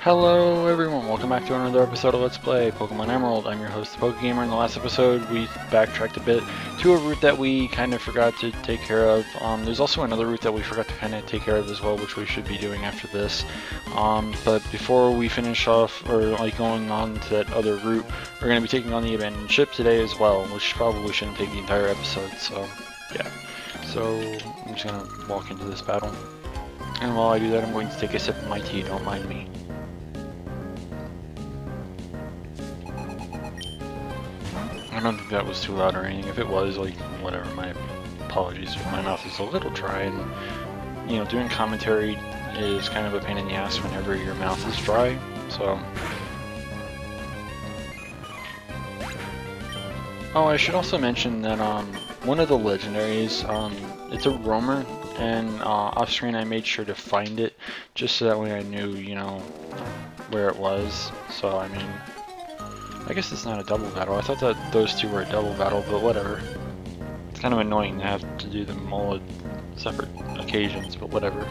Hello everyone, welcome back to another episode of Let's Play Pokemon Emerald. I'm your host, the PokeGamer. In the last episode, we backtracked a bit to a route that we kind of forgot to take care of. There's also another route that we forgot to kind of take care of as well, which we should be doing after this. But before we finish off, or like going on to that other route, we're going to be taking on the abandoned ship today as well, which probably shouldn't take the entire episode, so yeah. So, I'm just going to walk into this battle. And while I do that, I'm going to take a sip of my tea, don't mind me. I don't think that was too loud or anything. If it was, like, whatever, my apologies. My mouth is a little dry, and, you know, doing commentary is kind of a pain in the ass whenever your mouth is dry, so. Oh, I should also mention that, one of the legendaries, it's a roamer, and, off-screen I made sure to find it, just so that way I knew, you know, where it was, so, I mean, I guess it's not a double battle. I thought that those two were a double battle, but whatever. It's kind of annoying to have to do them all at separate occasions, but whatever.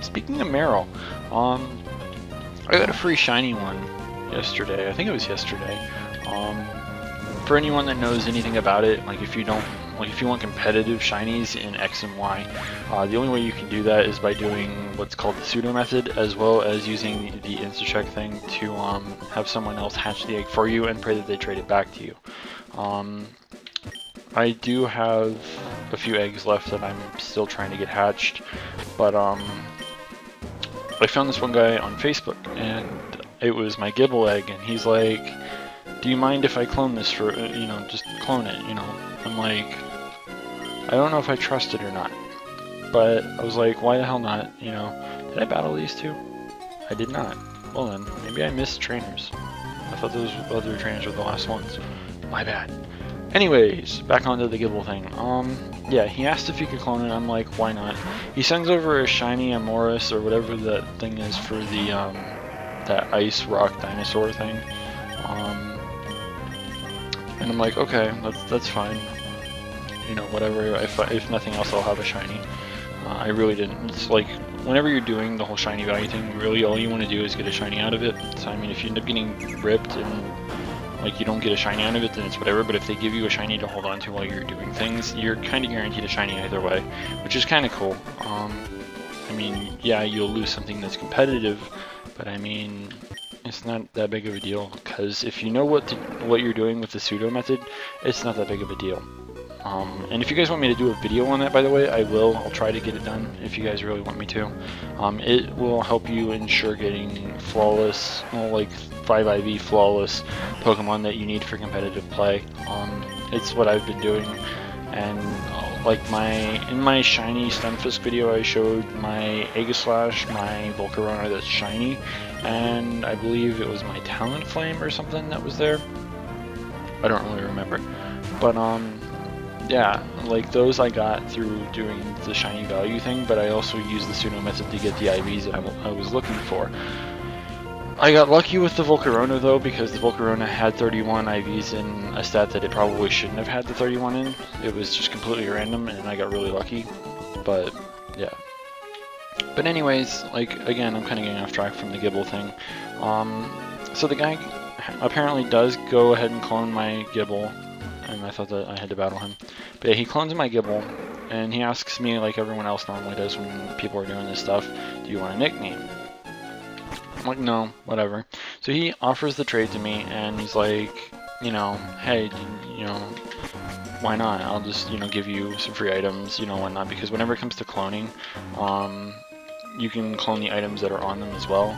Speaking of Meryl, I got a free shiny one yesterday. I think it was yesterday. For anyone that knows anything about it, like if you want competitive shinies in X and Y, the only way you can do that is by doing what's called the pseudo method, as well as using the insta-check thing to have someone else hatch the egg for you and pray that they trade it back to you. I do have a few eggs left that I'm still trying to get hatched, but I found this one guy on Facebook, and it was my Gibble egg, and he's like, do you mind if I clone this for, you know, just clone it, you know? I'm like, I don't know if I trust it or not, but I was like, why the hell not, you know? Did I battle these two? I did not. Well then, maybe I missed trainers. I thought those other trainers were the last ones. My bad. Anyways, back onto the Gibble thing. Yeah, he asked if he could clone it. I'm like, why not? He sends over a shiny Amoris or whatever that thing is for the, that ice rock dinosaur thing. And I'm like, okay, that's fine. You know, whatever. If nothing else, I'll have a shiny. I really didn't. It's like, whenever you're doing the whole shiny value thing, really all you want to do is get a shiny out of it. So, I mean, if you end up getting ripped and, like, you don't get a shiny out of it, then it's whatever. But if they give you a shiny to hold on to while you're doing things, you're kind of guaranteed a shiny either way, which is kind of cool. I mean, yeah, you'll lose something that's competitive, but I mean, it's not that big of a deal, because if you know what you're doing with the pseudo method, it's not that big of a deal. And if you guys want me to do a video on that, by the way, I will. I'll try to get it done if you guys really want me to. It will help you ensure getting flawless, well, like 5 IV flawless Pokemon that you need for competitive play. It's what I've been doing, and like in my shiny Stunfisk video, I showed my Aegislash, my Volcarona that's shiny, and I believe it was my Talonflame or something that was there. I don't really remember, but yeah, like those I got through doing the shiny value thing, but I also used the pseudo method to get the IVs that I was looking for. I got lucky with the Volcarona though, because the Volcarona had 31 IVs in a stat that it probably shouldn't have had the 31 in. It was just completely random, and I got really lucky. But yeah. But anyways, like again, I'm kind of getting off track from the Gibble thing. So the guy apparently does go ahead and clone my Gibble, and I thought that I had to battle him. But yeah, he clones my Gibble, and he asks me, like everyone else normally does when people are doing this stuff, do you want a nickname? I'm like, no, whatever. So he offers the trade to me, and he's like, you know, hey, you know, why not? I'll just, you know, give you some free items, you know, whatnot, because whenever it comes to cloning, you can clone the items that are on them as well,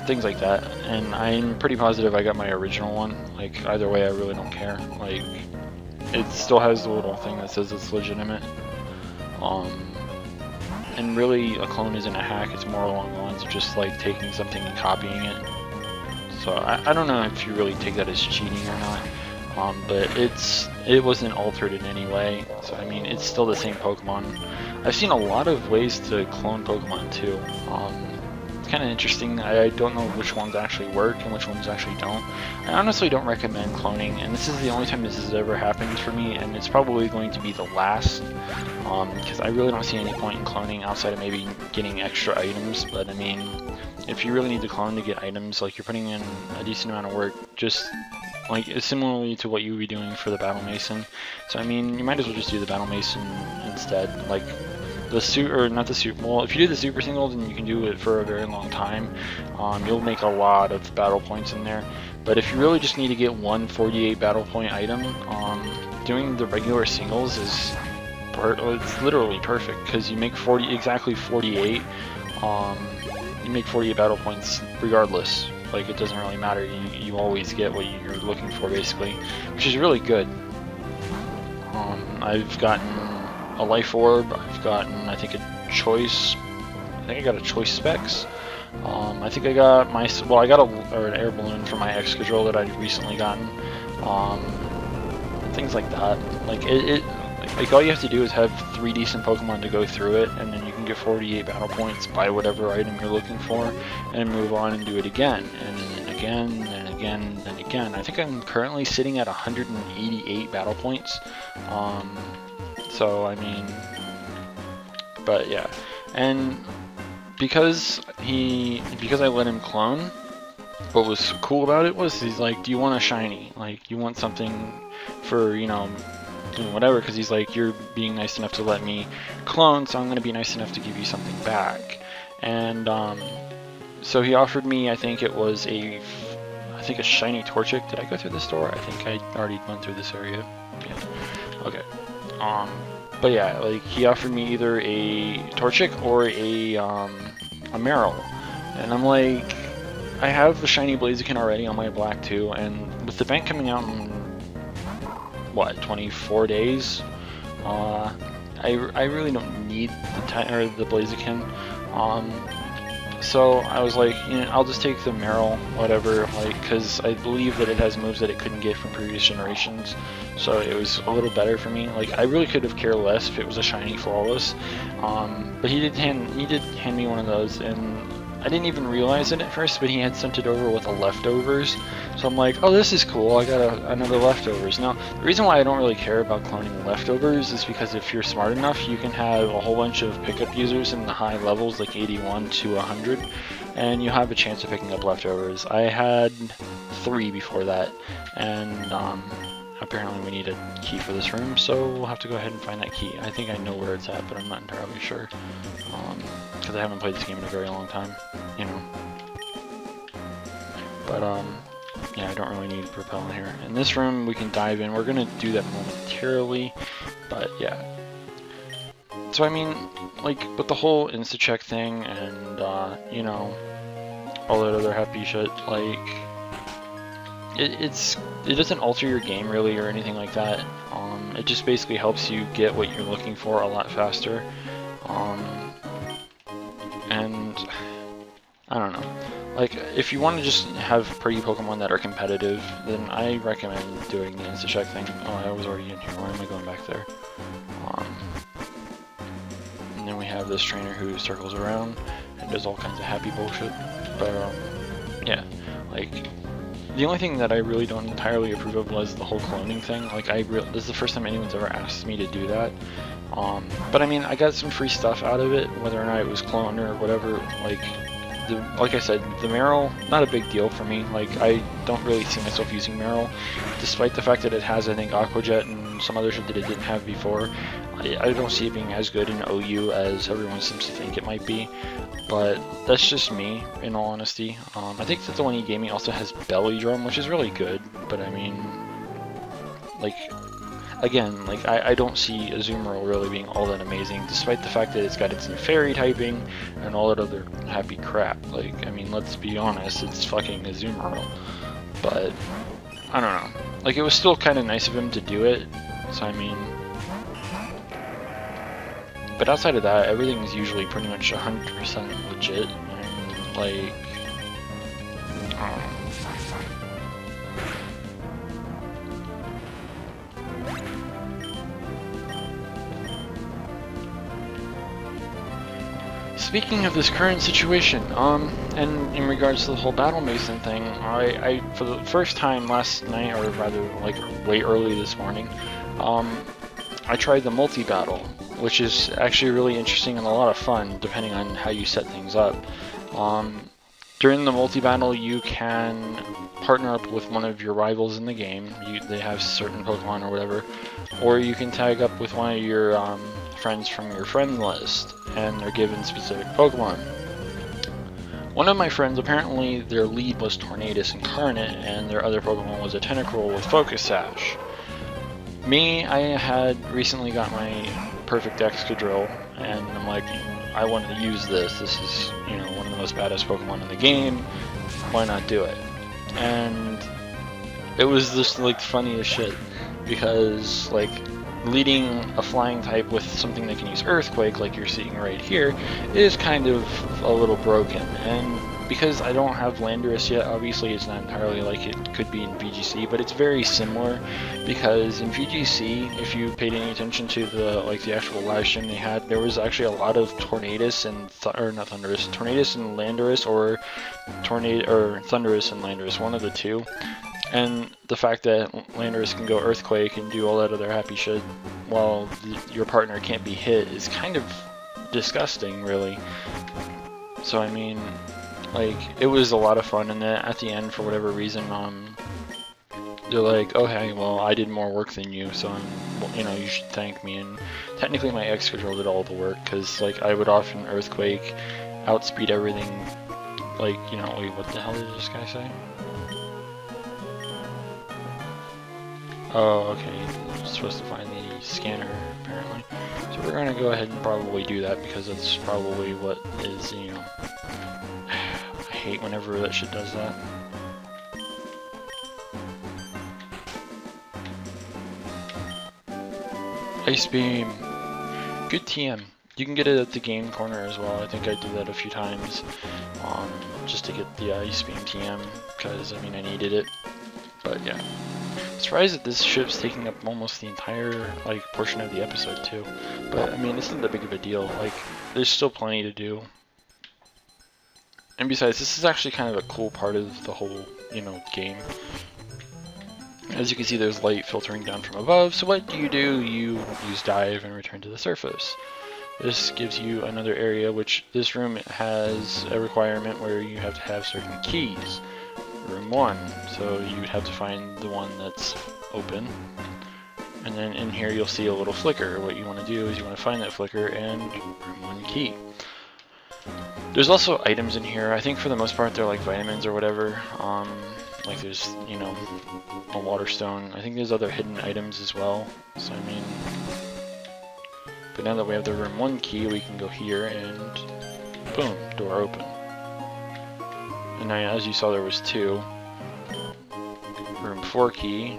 things like that. And I'm pretty positive I got my original one. Like, either way, I really don't care. Like, it still has the little thing that says it's legitimate. And really, a clone isn't a hack, it's more along the lines of just like taking something and copying it. So I don't know if you really take that as cheating or not, but it wasn't altered in any way. So I mean, it's still the same Pokemon. I've seen a lot of ways to clone Pokemon too. It's kind of interesting. I don't know which ones actually work and which ones actually don't. I honestly don't recommend cloning, and this is the only time this has ever happened for me, and it's probably going to be the last, because I really don't see any point in cloning outside of maybe getting extra items. But I mean, if you really need to clone to get items, like you're putting in a decent amount of work, just like similarly to what you would be doing for the Battle Mason. So I mean, you might as well just do the Battle Mason instead. Like the suit, or not the suit. Well, if you do the super single, then you can do it for a very long time. You'll make a lot of battle points in there. But if you really just need to get one 48 battle point item, doing the regular singles is it's literally perfect, because you make exactly 48. You make 48 battle points regardless. Like, it doesn't really matter. You always get what you're looking for, basically, which is really good. I've gotten a life orb. I've gotten, I think, a choice. I think I got a choice specs. I think I got my, well, I got an air balloon for my Excadrill that I'd recently gotten. Things like that. Like like all you have to do is have 3 decent Pokemon to go through it, and then you can get 48 battle points, buy whatever item you're looking for, and move on and do it again, and then again, and again, and again. I think I'm currently sitting at 188 battle points. So I mean, but yeah, and because I let him clone, what was cool about it was he's like, do you want a shiny? Like, you want something for, you know, doing whatever, because he's like, you're being nice enough to let me clone, so I'm going to be nice enough to give you something back. And so he offered me, I think it was a shiny Torchic. Did I go through the store? I think I already went through this area. Yeah. Okay. But yeah, like, he offered me either a Torchic or a Marill, and I'm like, I have the shiny Blaziken already on my black 2, and with the event coming out in what, 24 days, I really don't need the Blaziken. So I was like, you know, I'll just take the Marill, whatever, like, because I believe that it has moves that it couldn't get from previous generations, so it was a little better for me. Like, I really could have cared less if it was a shiny Flawless, but he did hand me one of those, and I didn't even realize it at first, but he had sent it over with the leftovers. So I'm like, oh, this is cool, I got another leftovers. Now, the reason why I don't really care about cloning leftovers is because if you're smart enough, you can have a whole bunch of pickup users in the high levels, like 81 to 100, and you have a chance of picking up leftovers. I had 3 before that, and apparently we need a key for this room, so we'll have to go ahead and find that key. I think I know where it's at, but I'm not entirely sure, because I haven't played this game in a very long time, you know. But yeah, I don't really need Propel in here. In this room, we can dive in. We're gonna do that momentarily, but yeah. So I mean, like, with the whole insta-check thing and you know, all that other happy shit, like, it doesn't alter your game really or anything like that. It just basically helps you get what you're looking for a lot faster. And I don't know. Like, if you want to just have pretty Pokemon that are competitive, then I recommend doing the insta-check thing. Oh, I was already in here. Why am I going back there? And then we have this trainer who circles around and does all kinds of happy bullshit. But yeah, like, the only thing that I really don't entirely approve of was the whole cloning thing. Like, this is the first time anyone's ever asked me to do that. But I mean, I got some free stuff out of it, whether or not it was cloned or whatever. Like I said, the Marill, not a big deal for me. Like, I don't really see myself using Marill, despite the fact that it has, I think, Aqua Jet and some other shit that it didn't have before. I don't see it being as good in OU as everyone seems to think it might be, but that's just me, in all honesty. I think that the one he gave me also has Belly Drum, which is really good, but I mean, like, again, like, I don't see Azumarill really being all that amazing, despite the fact that it's got its new fairy typing and all that other happy crap. Like, I mean, let's be honest, it's fucking Azumarill. But, I don't know. Like, it was still kind of nice of him to do it, so I mean... But outside of that, everything's usually pretty much 100% legit, and, like... Speaking of this current situation, and in regards to the whole Battle Mason thing, I for the first time last night, or rather, like, way early this morning, I tried the multi-battle, which is actually really interesting and a lot of fun, depending on how you set things up. During the multi-battle, you can partner up with one of your rivals in the game. They have certain Pokemon or whatever. Or you can tag up with one of your friends from your friend list, and they're given specific Pokemon. One of my friends, apparently their lead was Tornadus Incarnate, and their other Pokemon was a Tentacruel with Focus Sash. Me, I had recently got my perfect Excadrill, and I'm like, I want to use this. This is, you know, one of the most badass Pokemon in the game. Why not do it? And it was just like funny as shit, because like leading a flying type with something that can use Earthquake, like you're seeing right here, is kind of a little broken. And because I don't have Landorus yet, obviously it's not entirely like it could be in VGC, but it's very similar, because in VGC, if you paid any attention to the actual live stream they had, there was actually a lot of Tornadus and Tornadus and Landorus, or Thundurus and Landorus, one of the two. And the fact that Landorus can go Earthquake and do all that other happy shit while your partner can't be hit is kind of disgusting, really. So I mean, like, it was a lot of fun, and then at the end, for whatever reason, they're like, oh hey, well, I did more work than you, so you know, you should thank me. And technically my Excadrill did all the work, because like I would often Earthquake, outspeed everything, like, you know, wait, what the hell did this guy say? Oh, okay, you're supposed to find the scanner, apparently. So we're gonna go ahead and probably do that, because that's probably what is, you know, I hate whenever that shit does that. Ice Beam! Good TM. You can get it at the game corner as well. I think I did that a few times, just to get the Ice Beam TM, because, I mean, I needed it. But yeah. Surprised that this ship's taking up almost the entire, like, portion of the episode, too. But, I mean, it's not that big of a deal. Like, there's still plenty to do. And besides, this is actually kind of a cool part of the whole, you know, game. As you can see, there's light filtering down from above, so what do? You use dive and return to the surface. This gives you another area, which this room has a requirement where you have to have certain keys. Room 1, so you'd have to find the one that's open. And then in here you'll see a little flicker. What you want to do is you want to find that flicker and room 1 key. There's also items in here. I think for the most part they're like vitamins or whatever. Like there's, you know, a water stone. I think there's other hidden items as well. So I mean, but now that we have the room 1 key, we can go here and boom, door open. And as you saw, there was 2. Room 4 key.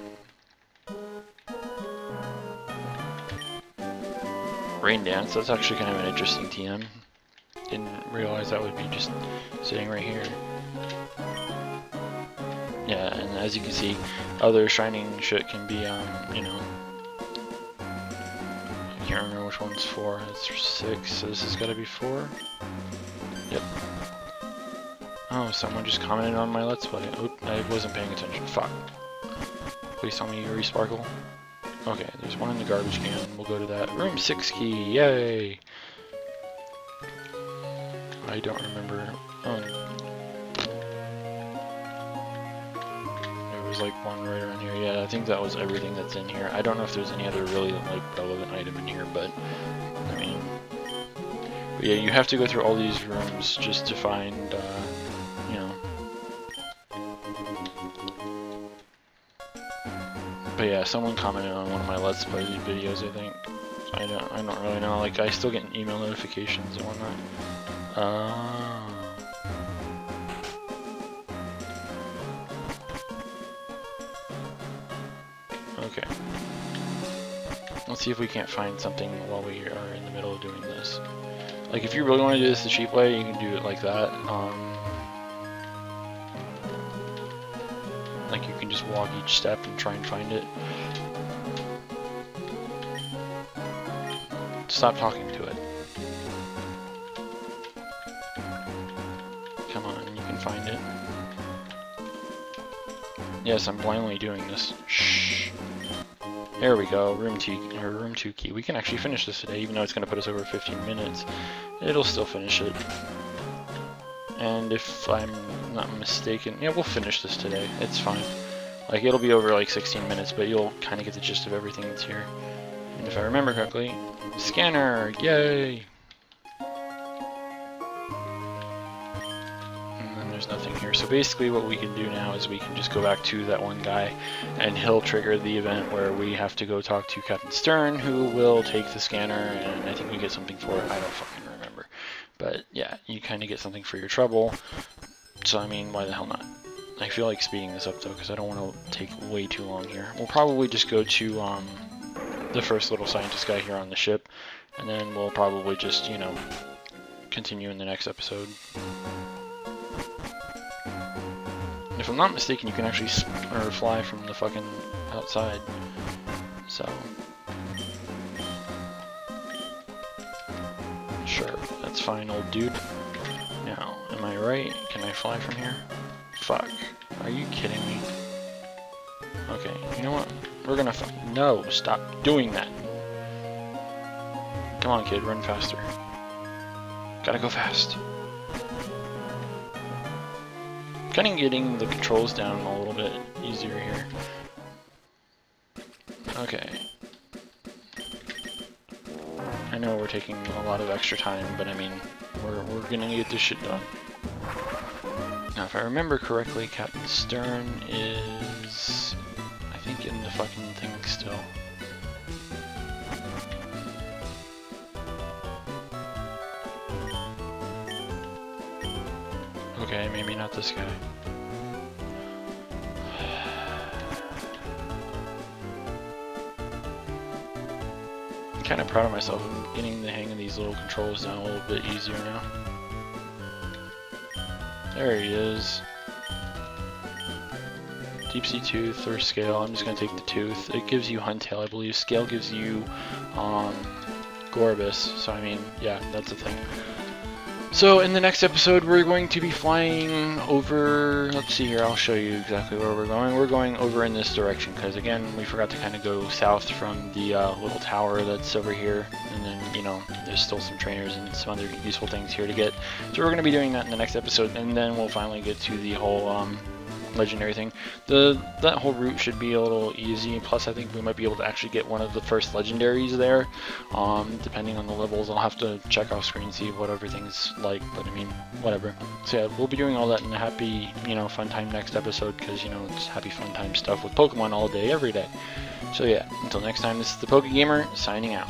Rain Dance, that's actually kind of an interesting TM. Didn't realize that would be just sitting right here. Yeah, and as you can see, other shining shit can be, you know, I can't remember which one's 4. It's 6, so this has got to be 4. Yep. Oh, someone just commented on my Let's Play. Oop, I wasn't paying attention. Fuck. Please tell me you resparkle. Okay, there's one in the garbage can. We'll go to that. Room 6 key. Yay! I don't remember. Oh. There was like one right around here. Yeah, I think that was everything that's in here. I don't know if there's any other really like relevant item in here, but I mean, but yeah, you have to go through all these rooms just to find, you know. But yeah, someone commented on one of my Let's Play videos, I think. So I don't really know. Like, I still get email notifications and whatnot. Okay. Let's see if we can't find something while we are in the middle of doing this. Like, if you really want to do this the cheap way, you can do it like that. Like, you can just walk each step and try and find it. Stop talking to it. Come on, you can find it. Yes, I'm blindly doing this. Shh. There we go, room 2 key. We can actually finish this today, even though it's going to put us over 15 minutes. It'll still finish it. and if I'm not mistaken, yeah, we'll finish this today. It's fine. Like, it'll be over like 16 minutes, but you'll kind of get the gist of everything that's here. And if I remember correctly, scanner, yay! And then there's nothing here. So basically what we can do now is we can just go back to that one guy, and he'll trigger the event where we have to go talk to Captain Stern, who will take the scanner, and I think we get something for it. I don't fucking remember. But yeah, you kind of get something for your trouble. So I mean, why the hell not? I feel like speeding this up though, because I don't want to take way too long here. We'll probably just go to the first little scientist guy here on the ship, and then we'll probably just, you know, continue in the next episode. And if I'm not mistaken, you can actually fly from the fucking outside. So sure, that's fine, old dude. Now, am I right? Can I fly from here? Fuck. Are you kidding me? Okay, you know what? We're gonna no, stop doing that. Come on, kid, run faster. Gotta go fast. Kind of getting the controls down a little bit easier here. Okay. I know we're taking a lot of extra time, but I mean, we're gonna get this shit done. Now, if I remember correctly, Captain Stern is, I think, in the fucking thing still. Okay, maybe not this guy. I'm kind of proud of myself. I'm getting the hang of these little controls down a little bit easier now. There he is. Deep Sea Tooth or Scale. I'm just going to take the Tooth. It gives you Huntail, I believe. Scale gives you Gorbis. So, I mean, yeah, that's the thing. So, in the next episode, we're going to be flying over... Let's see here, I'll show you exactly where we're going. We're going over in this direction, because, again, we forgot to kind of go south from the little tower that's over here. And then, you know, there's still some trainers and some other useful things here to get. So we're going to be doing that in the next episode, and then we'll finally get to the whole legendary thing. That whole route should be a little easy, plus I think we might be able to actually get one of the first legendaries there, depending on the levels. I'll have to check off screen, see what everything's like, but I mean, whatever. So yeah, we'll be doing all that in a happy, you know, fun time next episode, because, you know, it's happy fun time stuff with Pokemon all day, every day. So yeah, until next time, this is the PokeGamer, signing out.